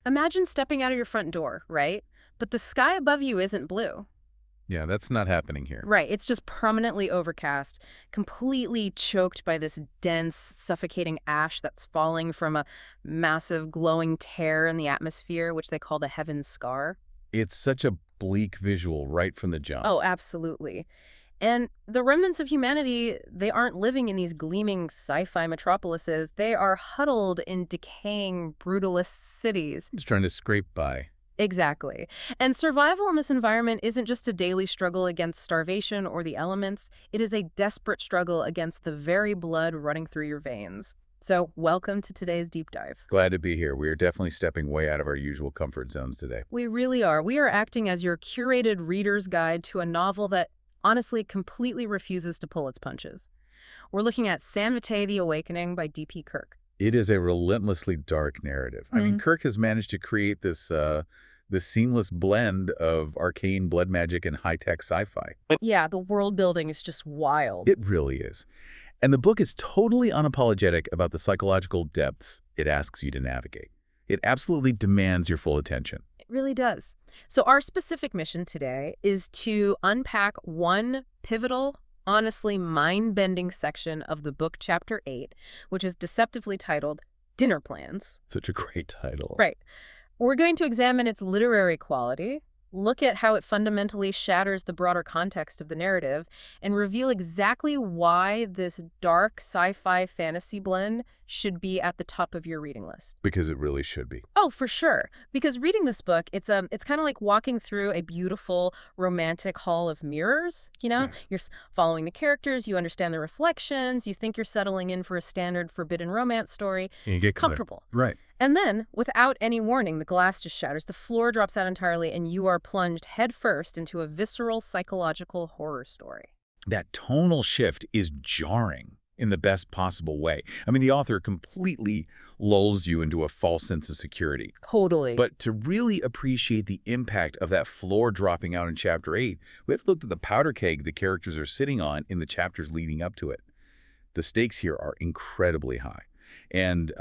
Imagine stepping out of your front door, right? But the sky above you isn't blue. Yeah, that's not happening here. Right, it's just permanently overcast, completely choked by this dense, suffocating ash that's falling from a massive glowing tear in the atmosphere, which they call the heaven's scar. It's such a bleak visual right from the jump. Oh, absolutely. And the remnants of humanity, they aren't living in these gleaming sci-fi metropolises. They are huddled in decaying, brutalist cities. Just trying to scrape by. Exactly. And survival in this environment isn't just a daily struggle against starvation or the elements. It is a desperate struggle against the very blood running through your veins. So welcome to today's deep dive. Glad to be here. We are definitely stepping way out of our usual comfort zones today. We really are. We are acting as your curated reader's guide to a novel that honestly completely refuses to pull its punches. We're looking at San Vitae, The Awakening by D.P. Kirk. It is a relentlessly dark narrative. I mean, Kirk has managed to create this seamless blend of arcane blood magic and high-tech sci-fi. Yeah, the world building is just wild. It really is. And the book is totally unapologetic about the psychological depths it asks you to navigate. It absolutely demands your full attention. It really does. So our specific mission today is to unpack one pivotal, honestly mind-bending section of the book, Chapter 8, which is deceptively titled Dinner Plans. Such a great title. Right. We're going to examine its literary quality, look at how it fundamentally shatters the broader context of the narrative, and reveal exactly why this dark sci-fi fantasy blend should be at the top of your reading list. Because it really should be. Oh, for sure. Because reading this book, it's kind of like walking through a beautiful romantic hall of mirrors, you know? Yeah. You're following the characters, you understand the reflections, you think you're settling in for a standard forbidden romance story. And you get Comfortable. Right. And then, without any warning, the glass just shatters, the floor drops out entirely, and you are plunged headfirst into a visceral psychological horror story. That tonal shift is jarring in the best possible way. I mean, the author completely lulls you into a false sense of security. Totally. But to really appreciate the impact of that floor dropping out in Chapter 8, we have to look at the powder keg the characters are sitting on in the chapters leading up to it. The stakes here are incredibly high. And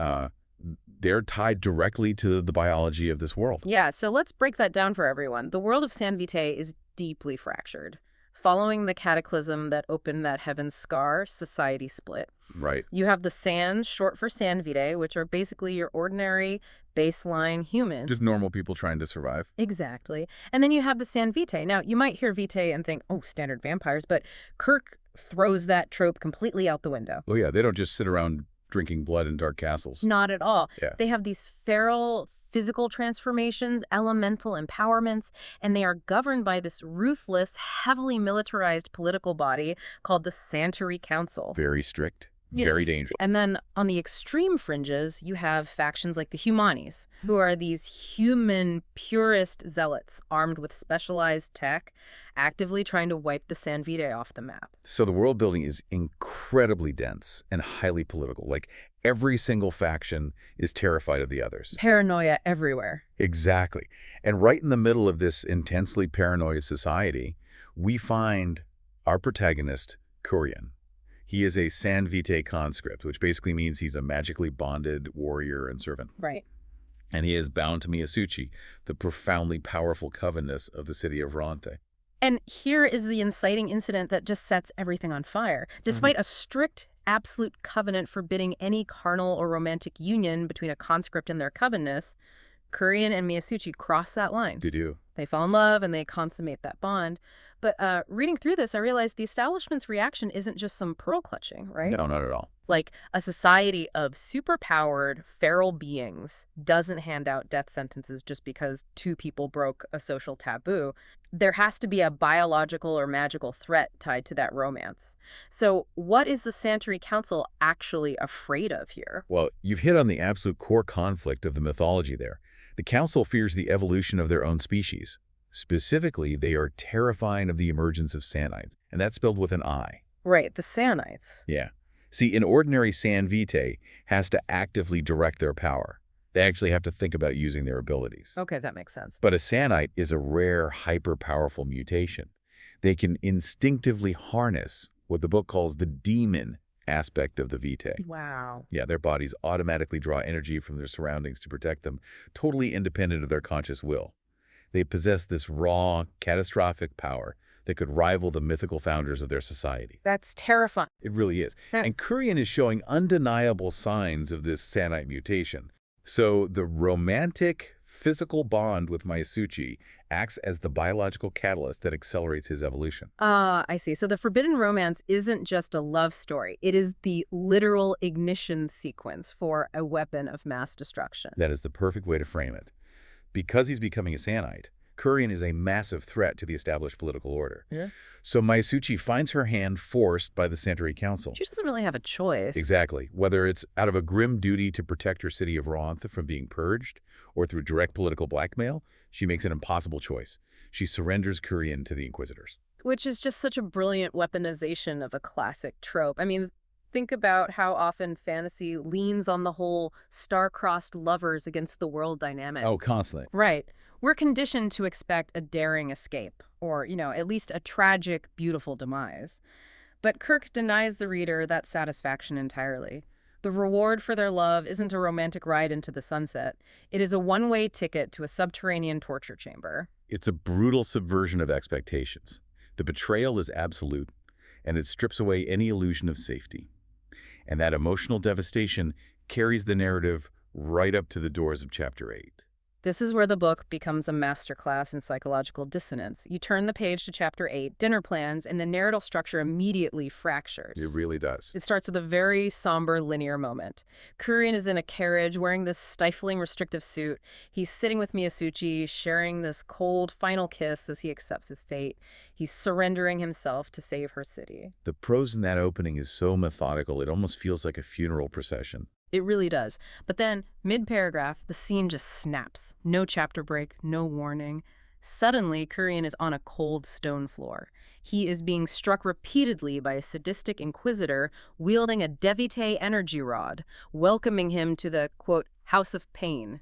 they're tied directly to the biology of this world. Yeah, so let's break that down for everyone. The world of San Vitae is deeply fractured. Following the cataclysm that opened that heaven's scar, society split. Right. You have the Sans, short for San Vitae, which are basically your ordinary baseline humans. Just normal people trying to survive. Exactly. And then you have the San Vitae. Now, you might hear Vitae and think, oh, standard vampires, but Kirk throws that trope completely out the window. Oh, yeah, they don't just sit around drinking blood in dark castles. Not at all. Yeah. They have these feral physical transformations, elemental empowerments, and they are governed by this ruthless, heavily militarized political body called the Santerrie Council. Very strict, very dangerous. And then on the extreme fringes, you have factions like the Humanis, who are these human purist zealots armed with specialized tech, actively trying to wipe the San Vitae off the map. So the world building is incredibly dense and highly political. Like every single faction is terrified of the others. Paranoia everywhere. Exactly. And right in the middle of this intensely paranoid society, we find our protagonist, Kurien. He is a San Vitae conscript, which basically means he's a magically bonded warrior and servant. Right. And he is bound to Myasuchi, the profoundly powerful Covenness of the city of Ronte. And here is the inciting incident that just sets everything on fire. Despite a strict, absolute covenant forbidding any carnal or romantic union between a conscript and their Covenness, Kurien and Myasuchi cross that line. Did you? They fall in love and they consummate that bond. But reading through this, I realized the establishment's reaction isn't just some pearl clutching, right? No, not at all. Like a society of superpowered feral beings doesn't hand out death sentences just because two people broke a social taboo. There has to be a biological or magical threat tied to that romance. So what is the Santerrie Council actually afraid of here? Well, you've hit on the absolute core conflict of the mythology there. The council fears the evolution of their own species. Specifically, they are terrifying of the emergence of Sanites, and that's spelled with an I. Right, the Sanites. Yeah. See, an ordinary San Vitae has to actively direct their power. They actually have to think about using their abilities. Okay, that makes sense. But a Sanite is a rare, hyper-powerful mutation. They can instinctively harness what the book calls the demon aspect of the Vitae. Wow. Yeah, their bodies automatically draw energy from their surroundings to protect them, totally independent of their conscious will. They possess this raw, catastrophic power that could rival the mythical founders of their society. That's terrifying. It really is. And Kurien is showing undeniable signs of this Sanite mutation. So the romantic, physical bond with Myasuchi acts as the biological catalyst that accelerates his evolution. Ah, I see. So the forbidden romance isn't just a love story. It is the literal ignition sequence for a weapon of mass destruction. That is the perfect way to frame it. Because he's becoming a Sanite, Kurien is a massive threat to the established political order. Yeah. So Myasuchi finds her hand forced by the Santerrie Council. She doesn't really have a choice. Exactly. Whether it's out of a grim duty to protect her city of Roantha from being purged, or through direct political blackmail, she makes an impossible choice. She surrenders Kurien to the Inquisitors. Which is just such a brilliant weaponization of a classic trope. I mean, think about how often fantasy leans on the whole star-crossed lovers against the world dynamic. Oh, constantly. Right. We're conditioned to expect a daring escape, or, at least a tragic, beautiful demise. But Kirk denies the reader that satisfaction entirely. The reward for their love isn't a romantic ride into the sunset. It is a one-way ticket to a subterranean torture chamber. It's a brutal subversion of expectations. The betrayal is absolute, and it strips away any illusion of safety. And that emotional devastation carries the narrative right up to the doors of Chapter 8. This is where the book becomes a masterclass in psychological dissonance. You turn the page to Chapter 8, Dinner Plans, and the narrative structure immediately fractures. It really does. It starts with a very somber, linear moment. Kurien is in a carriage wearing this stifling, restrictive suit. He's sitting with Myasuchi, sharing this cold, final kiss as he accepts his fate. He's surrendering himself to save her city. The prose in that opening is so methodical, it almost feels like a funeral procession. It really does. But then, mid-paragraph, the scene just snaps. No chapter break, no warning. Suddenly, Kurien is on a cold stone floor. He is being struck repeatedly by a sadistic inquisitor wielding a Devite energy rod, welcoming him to the, quote, house of pain.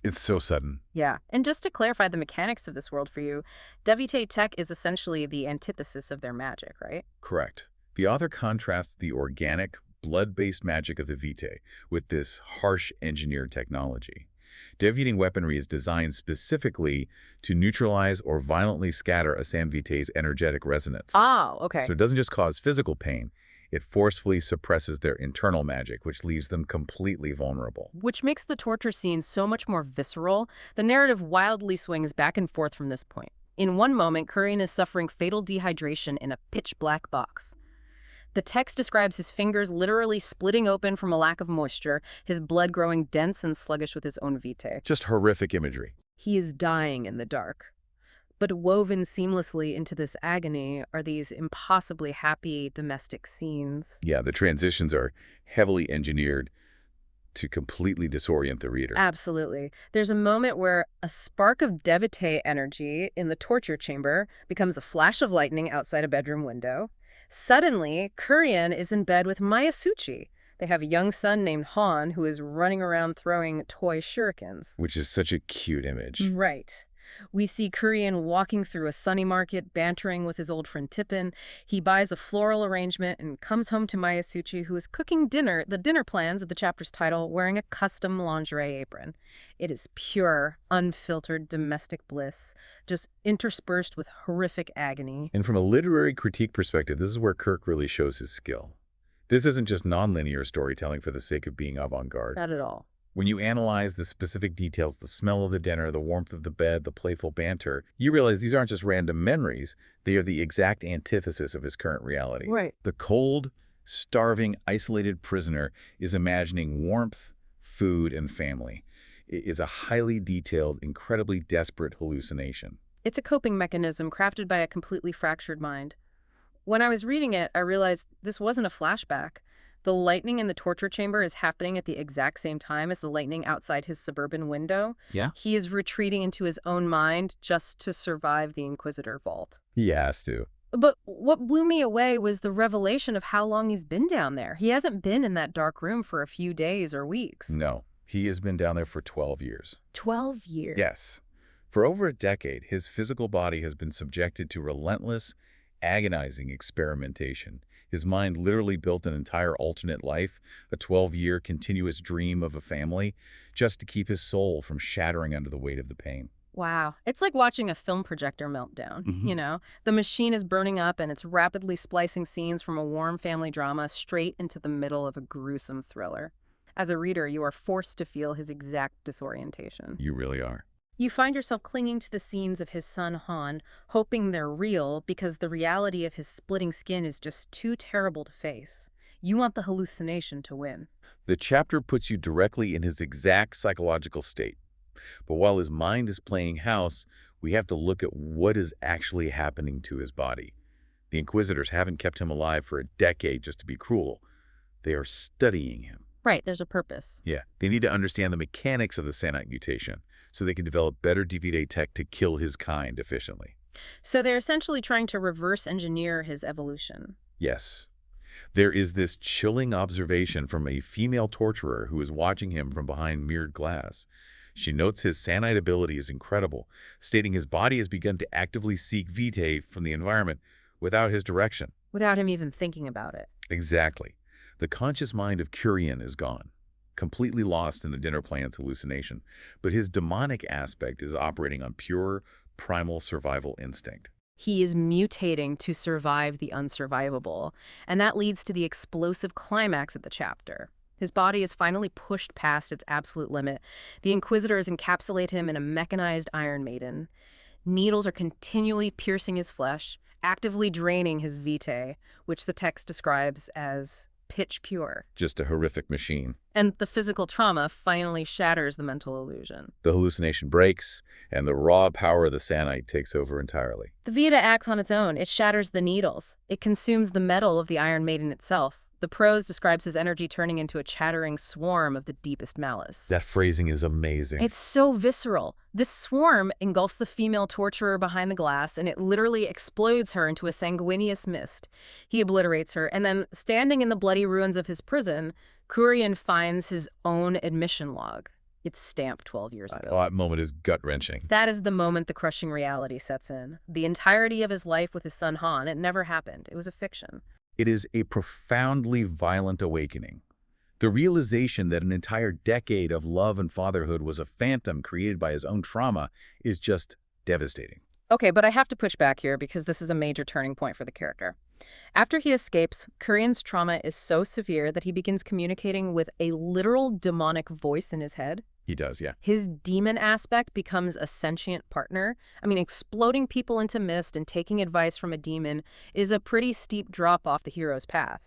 It's so sudden. Yeah. And just to clarify the mechanics of this world for you, Devite tech is essentially the antithesis of their magic, right? Correct. The author contrasts the organic, blood-based magic of the Vitae with this harsh engineered technology. Deviating weaponry is designed specifically to neutralize or violently scatter a San Vitae's energetic resonance. Oh, okay. So it doesn't just cause physical pain, it forcefully suppresses their internal magic, which leaves them completely vulnerable. Which makes the torture scene so much more visceral. The narrative wildly swings back and forth from this point. In one moment, Kurien is suffering fatal dehydration in a pitch-black box. The text describes his fingers literally splitting open from a lack of moisture, his blood growing dense and sluggish with his own vitae. Just horrific imagery. He is dying in the dark. But woven seamlessly into this agony are these impossibly happy domestic scenes. Yeah, the transitions are heavily engineered to completely disorient the reader. Absolutely. There's a moment where a spark of Devite energy in the torture chamber becomes a flash of lightning outside a bedroom window. Suddenly, Kurien is in bed with Myasuchi. They have a young son named Han who is running around throwing toy shurikens. Which is such a cute image. Right. We see Kurien walking through a sunny market, bantering with his old friend Tippin. He buys a floral arrangement and comes home to Myasuchi, who is cooking dinner, the dinner plans of the chapter's title, wearing a custom lingerie apron. It is pure, unfiltered domestic bliss, just interspersed with horrific agony. And from a literary critique perspective, this is where Kirk really shows his skill. This isn't just nonlinear storytelling for the sake of being avant-garde. Not at all. When you analyze the specific details, the smell of the dinner, the warmth of the bed, the playful banter, you realize these aren't just random memories. They are the exact antithesis of his current reality. Right. The cold, starving, isolated prisoner is imagining warmth, food, and family. It is a highly detailed, incredibly desperate hallucination. It's a coping mechanism crafted by a completely fractured mind. When I was reading it, I realized this wasn't a flashback. The lightning in the torture chamber is happening at the exact same time as the lightning outside his suburban window. Yeah? He is retreating into his own mind just to survive the Inquisitor vault. He has to. But what blew me away was the revelation of how long he's been down there. He hasn't been in that dark room for a few days or weeks. No, he has been down there for 12 years. 12 years? Yes. For over a decade, his physical body has been subjected to relentless, agonizing experimentation. His mind literally built an entire alternate life, a 12-year continuous dream of a family, just to keep his soul from shattering under the weight of the pain. Wow. It's like watching a film projector meltdown, Hmm. The machine is burning up and it's rapidly splicing scenes from a warm family drama straight into the middle of a gruesome thriller. As a reader, you are forced to feel his exact disorientation. You really are. You find yourself clinging to the scenes of his son Han, hoping they're real because the reality of his splitting skin is just too terrible to face. You want the hallucination to win. The chapter puts you directly in his exact psychological state. But while his mind is playing house, we have to look at what is actually happening to his body. The Inquisitors haven't kept him alive for a decade just to be cruel. They are studying him. Right, there's a purpose. Yeah, they need to understand the mechanics of the Sanite mutation so they can develop better DVD tech to kill his kind efficiently. So they're essentially trying to reverse engineer his evolution. Yes. There is this chilling observation from a female torturer who is watching him from behind mirrored glass. She notes his Sanite ability is incredible, stating his body has begun to actively seek vitae from the environment without his direction. Without him even thinking about it. Exactly. The conscious mind of Kurien is gone, completely lost in the dinner plan's hallucination, but his demonic aspect is operating on pure, primal survival instinct. He is mutating to survive the unsurvivable, and that leads to the explosive climax of the chapter. His body is finally pushed past its absolute limit. The Inquisitors encapsulate him in a mechanized Iron Maiden. Needles are continually piercing his flesh, actively draining his vitae, which the text describes as pitch pure. Just a horrific machine. And the physical trauma finally shatters the mental illusion. The hallucination breaks, and the raw power of the Sanite takes over entirely. The Vita acts on its own. It shatters the needles. It consumes the metal of the Iron Maiden itself. The prose describes his energy turning into a chattering swarm of the deepest malice. That phrasing is amazing. It's so visceral. This swarm engulfs the female torturer behind the glass, and it literally explodes her into a sanguineous mist. He obliterates her, and then, standing in the bloody ruins of his prison, Kurien finds his own admission log. It's stamped 12 years ago. That moment is gut-wrenching. That is the moment the crushing reality sets in. The entirety of his life with his son Han, it never happened. It was a fiction. It is a profoundly violent awakening. The realization that an entire decade of love and fatherhood was a phantom created by his own trauma is just devastating. Okay, but I have to push back here because this is a major turning point for the character. After he escapes, Kurien's trauma is so severe that he begins communicating with a literal demonic voice in his head. He does, yeah. His demon aspect becomes a sentient partner. I mean, exploding people into mist and taking advice from a demon is a pretty steep drop off the hero's path.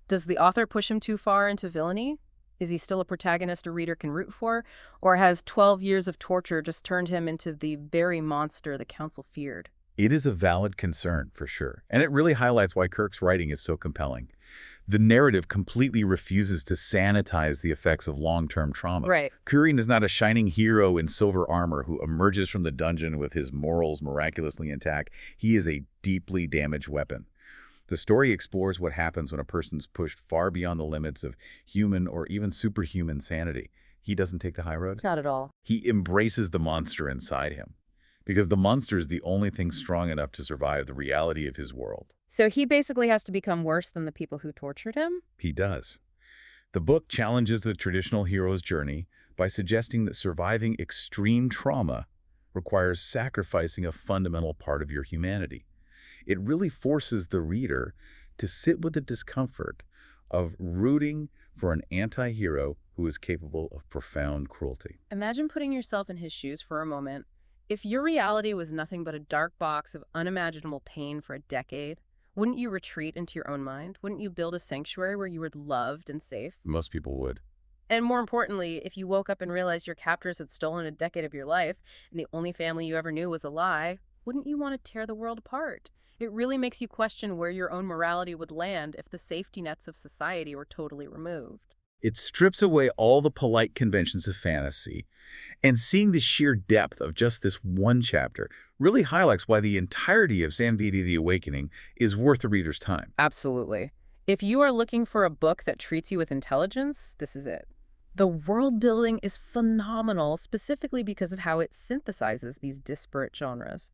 Does the author push him too far into villainy? Is he still a protagonist a reader can root for? Or has 12 years of torture just turned him into the very monster the council feared? It is a valid concern, for sure, and it really highlights why Kirk's writing is so compelling. The narrative completely refuses to sanitize the effects of long-term trauma. Right. Kurien is not a shining hero in silver armor who emerges from the dungeon with his morals miraculously intact. He is a deeply damaged weapon. The story explores what happens when a person's pushed far beyond the limits of human or even superhuman sanity. He doesn't take the high road. Not at all. He embraces the monster inside him, because the monster is the only thing strong enough to survive the reality of his world. So he basically has to become worse than the people who tortured him? He does. The book challenges the traditional hero's journey by suggesting that surviving extreme trauma requires sacrificing a fundamental part of your humanity. It really forces the reader to sit with the discomfort of rooting for an anti-hero who is capable of profound cruelty. Imagine putting yourself in his shoes for a moment. If your reality was nothing but a dark box of unimaginable pain for a decade, wouldn't you retreat into your own mind? Wouldn't you build a sanctuary where you were loved and safe? Most people would. And more importantly, if you woke up and realized your captors had stolen a decade of your life and the only family you ever knew was a lie, wouldn't you want to tear the world apart? It really makes you question where your own morality would land if the safety nets of society were totally removed. It strips away all the polite conventions of fantasy, and seeing the sheer depth of just this one chapter really highlights why the entirety of San Vitae The Awakening is worth the reader's time. Absolutely. If you are looking for a book that treats you with intelligence, this is it. The world building is phenomenal, specifically because of how it synthesizes these disparate genres.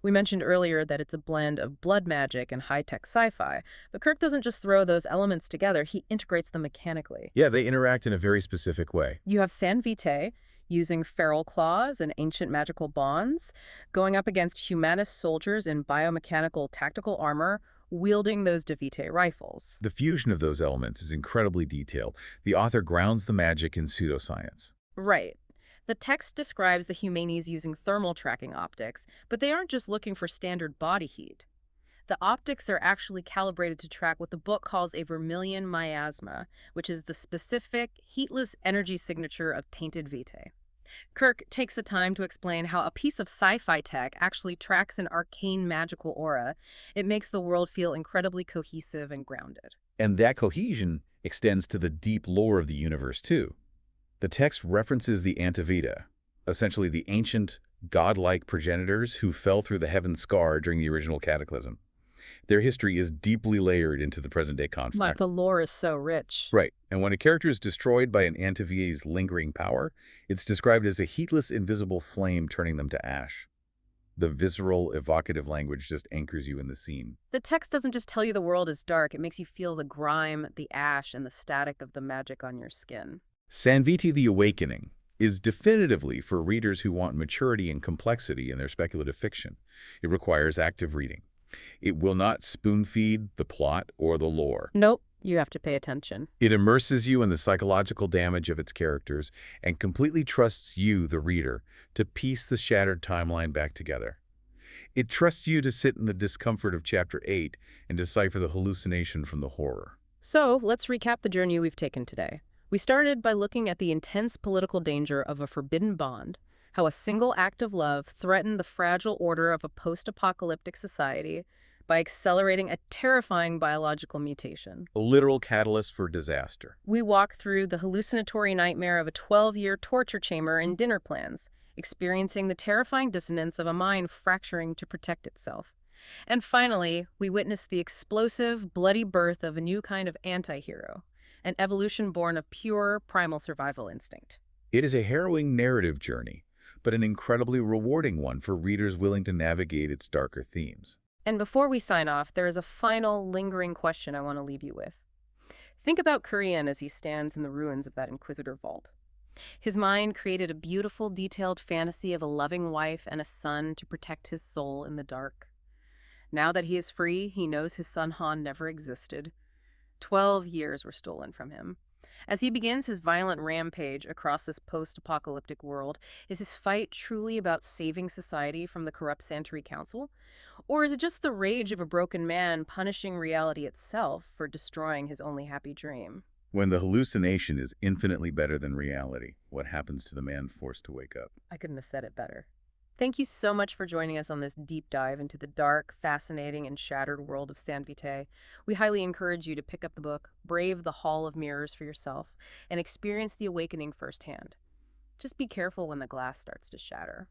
We mentioned earlier that it's a blend of blood magic and high-tech sci-fi, but Kirk doesn't just throw those elements together, he integrates them mechanically. Yeah, they interact in a very specific way. You have San Vitae using feral claws and ancient magical bonds, going up against humanist soldiers in biomechanical tactical armor, wielding those De Vitae rifles. The fusion of those elements is incredibly detailed. The author grounds the magic in pseudoscience. Right. The text describes the Humanis using thermal tracking optics, but they aren't just looking for standard body heat. The optics are actually calibrated to track what the book calls a vermilion miasma, which is the specific, heatless energy signature of tainted vitae. Kirk takes the time to explain how a piece of sci-fi tech actually tracks an arcane magical aura. It makes the world feel incredibly cohesive and grounded. And that cohesion extends to the deep lore of the universe, too. The text references the Antevita, essentially the ancient, godlike progenitors who fell through the heaven scar during the original cataclysm. Their history is deeply layered into the present-day conflict. The lore is so rich. Right, and when a character is destroyed by an Antevita's lingering power, it's described as a heatless, invisible flame turning them to ash. The visceral, evocative language just anchors you in the scene. The text doesn't just tell you the world is dark, it makes you feel the grime, the ash, and the static of the magic on your skin. San Vitae the Awakening is definitively for readers who want maturity and complexity in their speculative fiction. It requires active reading. It will not spoon-feed the plot or the lore. Nope, you have to pay attention. It immerses you in the psychological damage of its characters and completely trusts you, the reader, to piece the shattered timeline back together. It trusts you to sit in the discomfort of Chapter 8 and decipher the hallucination from the horror. So, let's recap the journey we've taken today. We started by looking at the intense political danger of a forbidden bond, how a single act of love threatened the fragile order of a post-apocalyptic society by accelerating a terrifying biological mutation. A literal catalyst for disaster. We walked through the hallucinatory nightmare of a 12-year torture chamber and dinner plans, experiencing the terrifying dissonance of a mind fracturing to protect itself. And finally, we witnessed the explosive, bloody birth of a new kind of anti-hero, an evolution born of pure, primal survival instinct. It is a harrowing narrative journey, but an incredibly rewarding one for readers willing to navigate its darker themes. And before we sign off, there is a final, lingering question I want to leave you with. Think about Kurien as he stands in the ruins of that Inquisitor vault. His mind created a beautiful, detailed fantasy of a loving wife and a son to protect his soul in the dark. Now that he is free, he knows his son Han never existed. 12 years were stolen from him. As he begins his violent rampage across this post-apocalyptic world, is his fight truly about saving society from the corrupt Santerrie Council? Or is it just the rage of a broken man punishing reality itself for destroying his only happy dream? When the hallucination is infinitely better than reality, what happens to the man forced to wake up? I couldn't have said it better. Thank you so much for joining us on this deep dive into the dark, fascinating, and shattered world of San Vitae. We highly encourage you to pick up the book, brave the Hall of Mirrors for yourself, and experience the awakening firsthand. Just be careful when the glass starts to shatter.